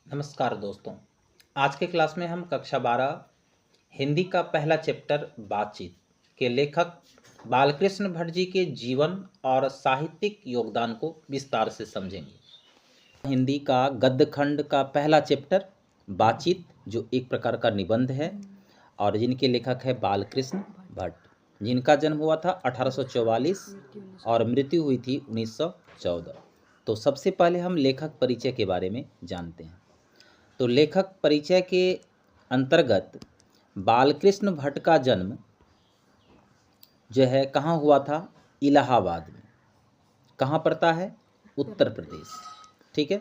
नमस्कार दोस्तों। आज के क्लास में हम कक्षा 12 हिंदी का पहला चैप्टर बातचीत के लेखक बालकृष्ण भट्ट जी के जीवन और साहित्यिक योगदान को विस्तार से समझेंगे। हिंदी का गद्य खंड का पहला चैप्टर बातचीत, जो एक प्रकार का निबंध है और जिनके लेखक है बालकृष्ण भट्ट, जिनका जन्म हुआ था 1844 और मृत्यु हुई थी 1914। तो सबसे पहले हम लेखक परिचय के बारे में जानते हैं। तो लेखक परिचय के अंतर्गत बालकृष्ण भट्ट का जन्म जो है कहाँ हुआ था? इलाहाबाद में। कहाँ पड़ता है? उत्तर प्रदेश। ठीक है।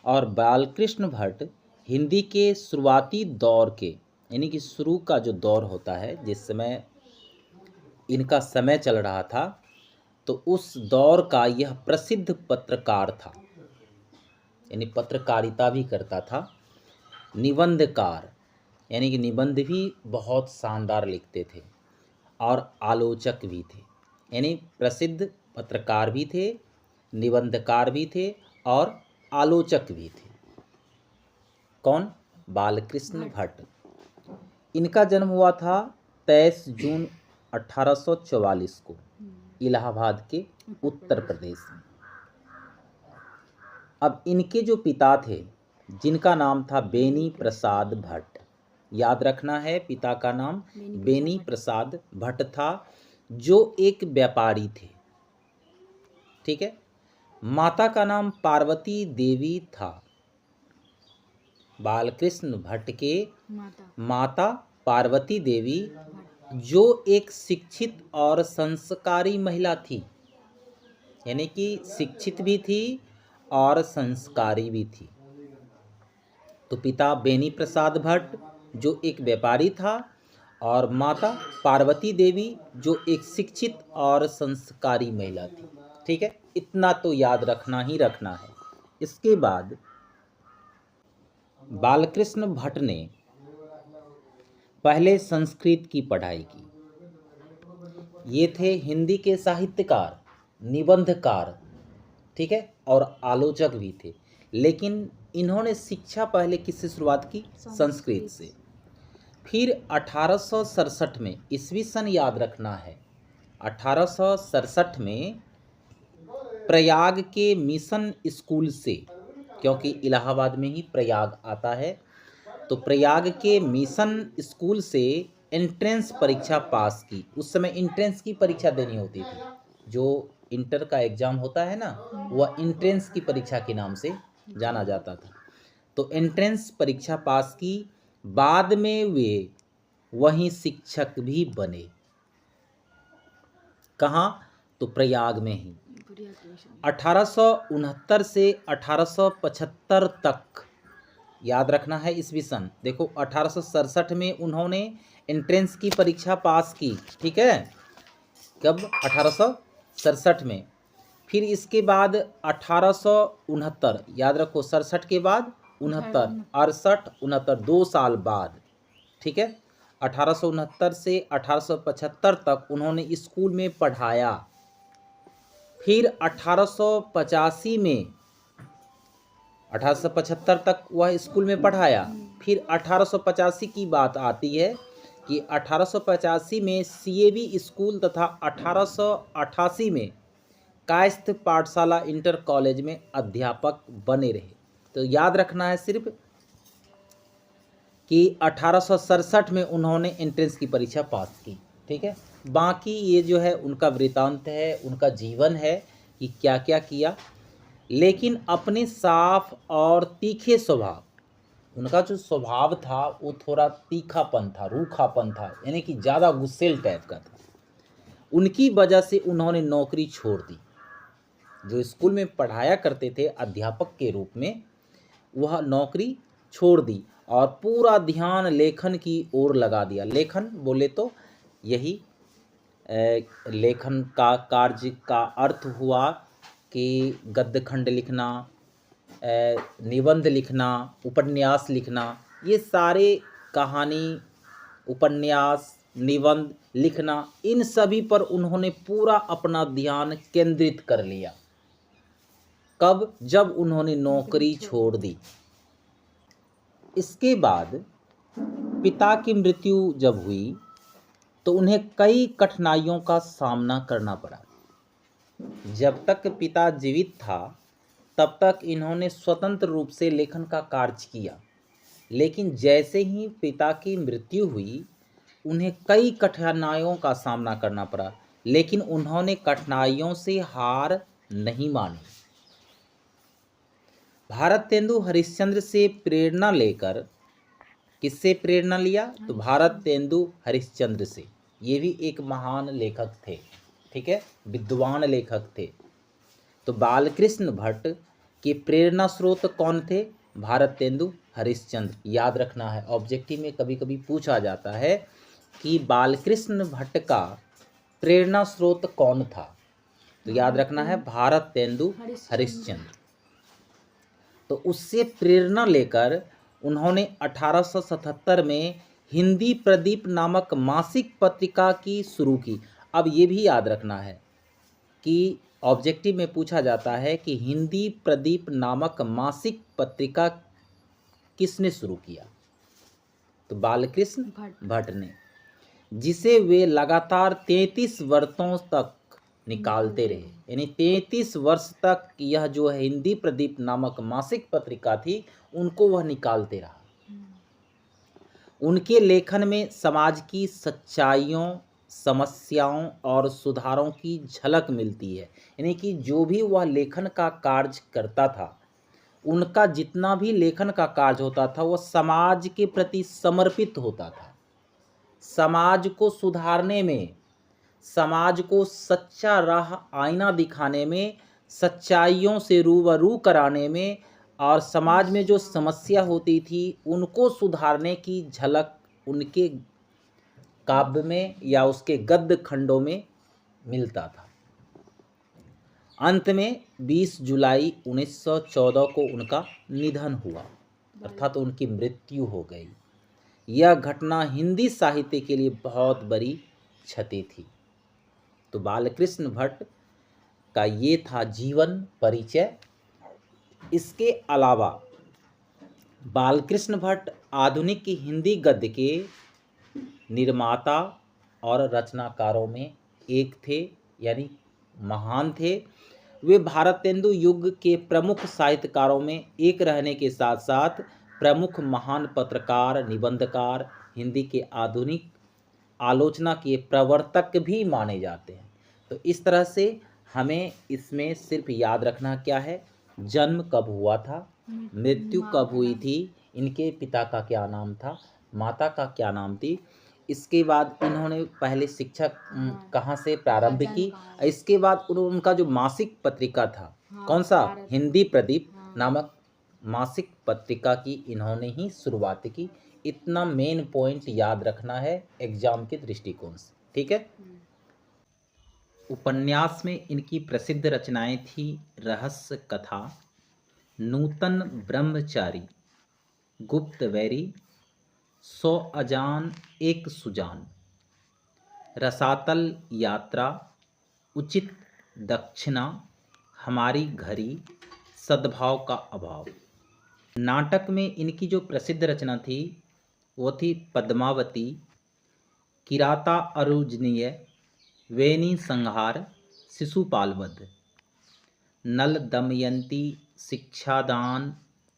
और बालकृष्ण भट्ट हिंदी के शुरुआती दौर के, यानी कि शुरू का जो दौर होता है, जिस समय इनका समय चल रहा था, तो उस दौर का यह प्रसिद्ध पत्रकार था, यानी पत्रकारिता भी करता था। निबंधकार, यानी कि निबंध भी बहुत शानदार लिखते थे और आलोचक भी थे, यानी प्रसिद्ध पत्रकार भी थे, निबंधकार भी थे और आलोचक भी थे। कौन? बालकृष्ण भट्ट। इनका जन्म हुआ था 23 जून 1844 को इलाहाबाद के उत्तर प्रदेश में। अब इनके जो पिता थे, जिनका नाम था बेनी प्रसाद भट्ट, याद रखना है, पिता का नाम बेनी प्रसाद भट्ट था, जो एक व्यापारी थे। ठीक है। माता का नाम पार्वती देवी था। बालकृष्ण भट्ट के माता पार्वती देवी, जो एक शिक्षित और संस्कारी महिला थी, यानी कि शिक्षित भी थी और संस्कारी भी थी। तो पिता बेनी प्रसाद भट्ट, जो एक व्यापारी था, और माता पार्वती देवी, जो एक शिक्षित और संस्कारी महिला थी। ठीक है, इतना तो याद रखना ही रखना है। इसके बाद बालकृष्ण भट्ट ने पहले संस्कृत की पढ़ाई की। ये थे हिंदी के साहित्यकार, निबंधकार, ठीक है, और आलोचक भी थे। लेकिन इन्होंने शिक्षा पहले किससे शुरुआत की? संस्कृत से। फिर 1867 में, ईस्वी सन याद रखना है, 1867 में प्रयाग के मिशन स्कूल से, क्योंकि इलाहाबाद में ही प्रयाग आता है, तो प्रयाग के मिशन स्कूल से एंट्रेंस परीक्षा पास की। उस समय एंट्रेंस की परीक्षा देनी होती थी, जो इंटर का एग्ज़ाम होता है ना, वह एंट्रेंस की परीक्षा के नाम से जाना जाता था। तो एंट्रेंस परीक्षा पास की, बाद में वे वहीं शिक्षक भी बने। कहाँ? तो प्रयाग में ही। 1869 से 1875 तक याद रखना है ईस्वी सन। देखो, 1867 में उन्होंने एंट्रेंस की परीक्षा पास की। ठीक है, कब? 1867 में। फिर इसके बाद 1869, याद रखो, 67 के बाद 69, 68, 69, 2 साल बाद। ठीक है, 1869 से 1875 तक उन्होंने स्कूल में पढ़ाया। फिर 1885 में, 1875 तक वह स्कूल में पढ़ाया। फिर 1885 की बात आती है कि 1885 में सीएवी स्कूल तथा 1888 में कायस्थ पाठशाला इंटर कॉलेज में अध्यापक बने रहे। तो याद रखना है सिर्फ कि 1867 में उन्होंने एंट्रेंस की परीक्षा पास की। ठीक है, बाकी ये जो है उनका वृत्तांत है, उनका जीवन है कि क्या क्या किया। लेकिन अपने साफ और तीखे स्वभाव, उनका जो स्वभाव था वो थोड़ा तीखापन था, रूखापन था, यानी कि ज़्यादा गुस्सेल टाइप का था। उनकी वजह से उन्होंने नौकरी छोड़ दी। जो स्कूल में पढ़ाया करते थे अध्यापक के रूप में, वह नौकरी छोड़ दी और पूरा ध्यान लेखन की ओर लगा दिया। लेखन बोले तो यही लेखन का कार्य का अर्थ हुआ कि गद्य खंड लिखना, निबंध लिखना, उपन्यास लिखना, ये सारे कहानी, उपन्यास, निबंध लिखना, इन सभी पर उन्होंने पूरा अपना ध्यान केंद्रित कर लिया। कब? जब उन्होंने नौकरी छोड़ दी। इसके बाद पिता की मृत्यु जब हुई तो उन्हें कई कठिनाइयों का सामना करना पड़ा। जब तक पिता जीवित था तब तक इन्होंने स्वतंत्र रूप से लेखन का कार्य किया, लेकिन जैसे ही पिता की मृत्यु हुई उन्हें कई कठिनाइयों का सामना करना पड़ा, लेकिन उन्होंने कठिनाइयों से हार नहीं मानी। भारतेंदु हरिश्चंद्र से प्रेरणा लेकर, किससे प्रेरणा लिया? तो भारतेंदु हरिश्चंद्र से। ये भी एक महान लेखक थे, ठीक है, विद्वान लेखक थे। तो बालकृष्ण भट्ट के प्रेरणा स्रोत कौन थे? भारतेंदु हरिश्चंद्र। याद रखना है, ऑब्जेक्टिव में कभी कभी पूछा जाता है कि बालकृष्ण भट्ट का प्रेरणा स्रोत कौन था, तो याद रखना है भारतेंदु हरिश्चंद्र। तो उससे प्रेरणा लेकर उन्होंने 1877 में हिंदी प्रदीप नामक मासिक पत्रिका की शुरू की। अब ये भी याद रखना है कि ऑब्जेक्टिव में पूछा जाता है कि हिंदी प्रदीप नामक मासिक पत्रिका किसने शुरू किया? तो बालकृष्ण भट्ट ने, जिसे वे लगातार 33 वर्षों तक निकालते रहे। यानी 33 वर्ष तक यह जो है हिंदी प्रदीप नामक मासिक पत्रिका थी, उनको वह निकालते रहा। उनके लेखन में समाज की सच्चाइयों, समस्याओं और सुधारों की झलक मिलती है। यानी कि जो भी वह लेखन का कार्य करता था, उनका जितना भी लेखन का कार्य होता था वह समाज के प्रति समर्पित होता था। समाज को सुधारने में, समाज को सच्चा राह आईना दिखाने में, सच्चाइयों से रूबरू कराने में और समाज में जो समस्या होती थी उनको सुधारने की झलक उनके काव्य में या उसके गद्य खंडों में मिलता था। अंत में 20 जुलाई 1914 को उनका निधन हुआ, अर्थात उनकी मृत्यु हो गई। यह घटना हिंदी साहित्य के लिए बहुत बड़ी क्षति थी। तो बालकृष्ण भट्ट का ये था जीवन परिचय। इसके अलावा बालकृष्ण भट्ट आधुनिक हिंदी गद्य के निर्माता और रचनाकारों में एक थे, यानी महान थे। वे भारतेंदु युग के प्रमुख साहित्यकारों में एक रहने के साथ साथ प्रमुख महान पत्रकार, निबंधकार, हिंदी के आधुनिक आलोचना के प्रवर्तक भी माने जाते हैं। तो इस तरह से हमें इसमें सिर्फ याद रखना क्या है, जन्म कब हुआ था, मृत्यु कब हुई थी, इनके पिता का क्या नाम था, माता का क्या नाम थी, इसके बाद इन्होंने पहले शिक्षा कहाँ से प्रारंभ की, इसके बाद उनका जो मासिक पत्रिका था कौन सा, हिंदी प्रदीप नामक मासिक पत्रिका की इन्होंने ही शुरुआत की। इतना मेन पॉइंट याद रखना है एग्जाम के दृष्टिकोण से, ठीक है। उपन्यास में इनकी प्रसिद्ध रचनाएं थी रहस्य कथा, नूतन ब्रह्मचारी, गुप्त वैरी, 100 अजान एक सुजान, रसातल यात्रा, उचित दक्षिणा, हमारी घड़ी, सद्भाव का अभाव। नाटक में इनकी जो प्रसिद्ध रचना थी वो थी पद्मावती, किराता अरुजनीय, वेणी संहार, शिशुपाल वध, नल दमयंती, शिक्षादान,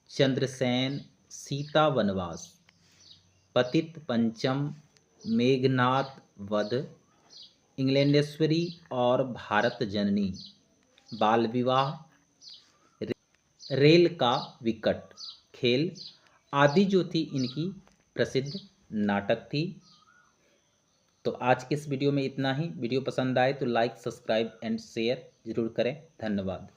चंद्रसेन, सीता वनवास, पतित पंचम, मेघनाद वध, इंग्लैंडेश्वरी और भारत जननी, बाल विवाह, रेल का विकट खेल आदि जो थी इनकी प्रसिद्ध नाटक थी। तो आज के इस वीडियो में इतना ही। वीडियो पसंद आए तो लाइक, सब्सक्राइब एंड शेयर जरूर करें। धन्यवाद।